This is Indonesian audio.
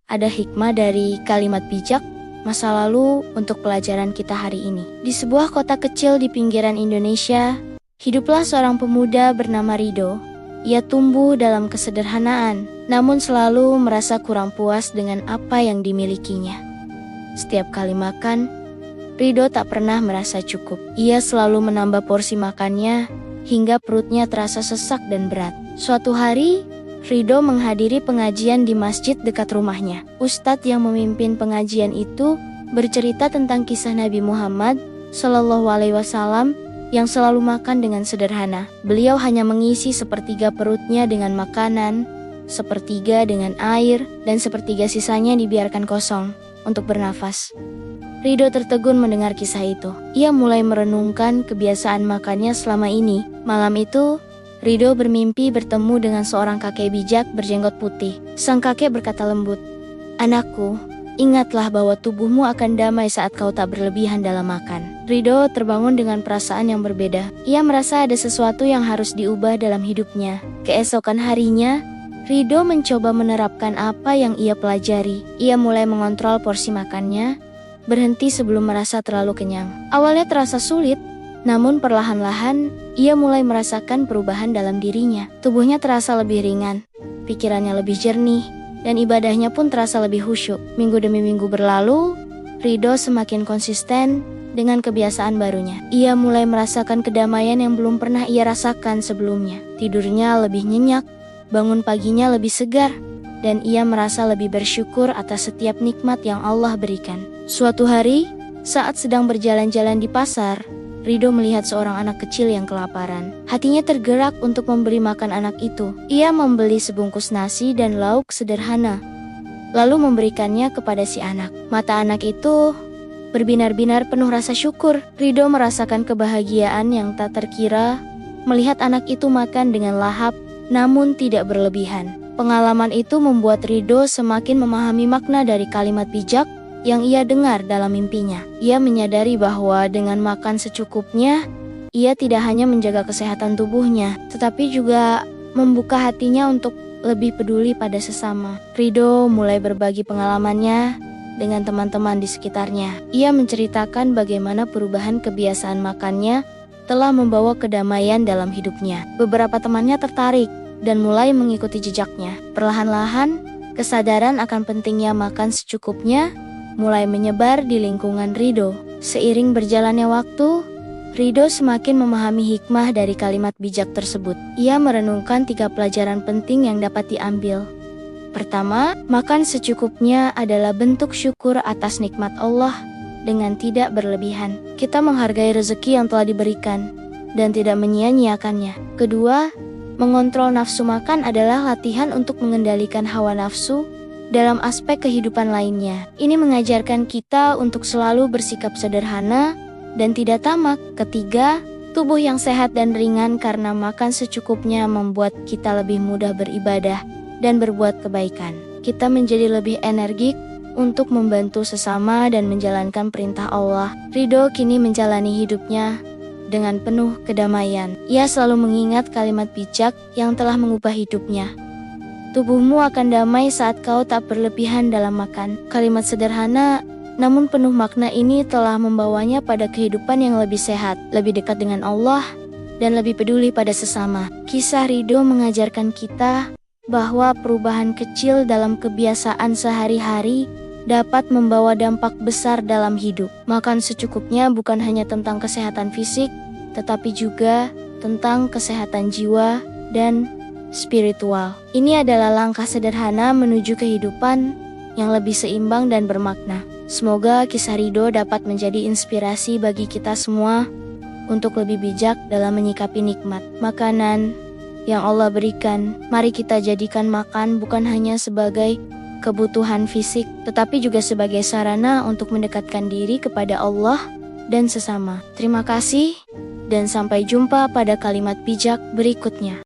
ada hikmah dari kalimat bijak masa lalu untuk pelajaran kita hari ini. Di sebuah kota kecil di pinggiran Indonesia, hiduplah seorang pemuda bernama Rido. Ia tumbuh dalam kesederhanaan, namun selalu merasa kurang puas dengan apa yang dimilikinya. Setiap kali makan, Rido tak pernah merasa cukup. Ia selalu menambah porsi makannya hingga perutnya terasa sesak dan berat. Suatu hari, Rido menghadiri pengajian di masjid dekat rumahnya. Ustadz yang memimpin pengajian itu bercerita tentang kisah Nabi Muhammad SAW yang selalu makan dengan sederhana. Beliau hanya mengisi sepertiga perutnya dengan makanan, sepertiga dengan air, dan sepertiga sisanya dibiarkan kosong untuk bernafas. Rido tertegun mendengar kisah itu. Ia mulai merenungkan kebiasaan makannya selama ini. Malam itu, Rido bermimpi bertemu dengan seorang kakek bijak berjenggot putih. Sang kakek berkata lembut, "Anakku, ingatlah bahwa tubuhmu akan damai saat kau tak berlebihan dalam makan." Rido terbangun dengan perasaan yang berbeda. Ia merasa ada sesuatu yang harus diubah dalam hidupnya. Keesokan harinya, Rido mencoba menerapkan apa yang ia pelajari. Ia mulai mengontrol porsi makannya, berhenti sebelum merasa terlalu kenyang. Awalnya terasa sulit, namun perlahan-lahan ia mulai merasakan perubahan dalam dirinya. Tubuhnya terasa lebih ringan, pikirannya lebih jernih, dan ibadahnya pun terasa lebih khusyuk. Minggu demi minggu berlalu, Rido semakin konsisten dengan kebiasaan barunya. Ia mulai merasakan kedamaian yang belum pernah ia rasakan sebelumnya. Tidurnya lebih nyenyak, bangun paginya lebih segar, dan ia merasa lebih bersyukur atas setiap nikmat yang Allah berikan. Suatu hari, saat sedang berjalan-jalan di pasar, Rido melihat seorang anak kecil yang kelaparan. Hatinya tergerak untuk memberi makan anak itu. Ia membeli sebungkus nasi dan lauk sederhana, lalu memberikannya kepada si anak. Mata anak itu berbinar-binar penuh rasa syukur. Rido merasakan kebahagiaan yang tak terkira melihat anak itu makan dengan lahap, namun tidak berlebihan. Pengalaman itu membuat Rido semakin memahami makna dari kalimat bijak yang ia dengar dalam mimpinya. Ia menyadari bahwa dengan makan secukupnya, ia tidak hanya menjaga kesehatan tubuhnya, tetapi juga membuka hatinya untuk lebih peduli pada sesama. Rido mulai berbagi pengalamannya dengan teman-teman di sekitarnya. Ia menceritakan bagaimana perubahan kebiasaan makannya telah membawa kedamaian dalam hidupnya. Beberapa temannya tertarik dan mulai mengikuti jejaknya. Perlahan-lahan, kesadaran akan pentingnya makan secukupnya mulai menyebar di lingkungan Rido. Seiring berjalannya waktu, Rido semakin memahami hikmah dari kalimat bijak tersebut. Ia merenungkan 3 pelajaran penting yang dapat diambil. Pertama, makan secukupnya adalah bentuk syukur atas nikmat Allah dengan tidak berlebihan. Kita menghargai rezeki yang telah diberikan dan tidak menyia-nyiakannya. Kedua, mengontrol nafsu makan adalah latihan untuk mengendalikan hawa nafsu dalam aspek kehidupan lainnya. Ini mengajarkan kita untuk selalu bersikap sederhana dan tidak tamak. Ketiga, tubuh yang sehat dan ringan karena makan secukupnya membuat kita lebih mudah beribadah dan berbuat kebaikan. Kita menjadi lebih energik untuk membantu sesama dan menjalankan perintah Allah. Rido kini menjalani hidupnya dengan penuh kedamaian. Ia selalu mengingat kalimat bijak yang telah mengubah hidupnya. Tubuhmu akan damai saat kau tak berlebihan dalam makan. Kalimat sederhana namun penuh makna ini telah membawanya pada kehidupan yang lebih sehat, lebih dekat dengan Allah, dan lebih peduli pada sesama. Kisah Rido mengajarkan kita bahwa perubahan kecil dalam kebiasaan sehari-hari dapat membawa dampak besar dalam hidup. Makan secukupnya bukan hanya tentang kesehatan fisik, tetapi juga tentang kesehatan jiwa dan spiritual. Ini adalah langkah sederhana menuju kehidupan yang lebih seimbang dan bermakna. Semoga kisah Rido dapat menjadi inspirasi bagi kita semua untuk lebih bijak dalam menyikapi nikmat makanan yang Allah berikan. Mari kita jadikan makan bukan hanya sebagai kebutuhan fisik, tetapi juga sebagai sarana untuk mendekatkan diri kepada Allah dan sesama. Terima kasih, dan sampai jumpa pada kalimat bijak berikutnya.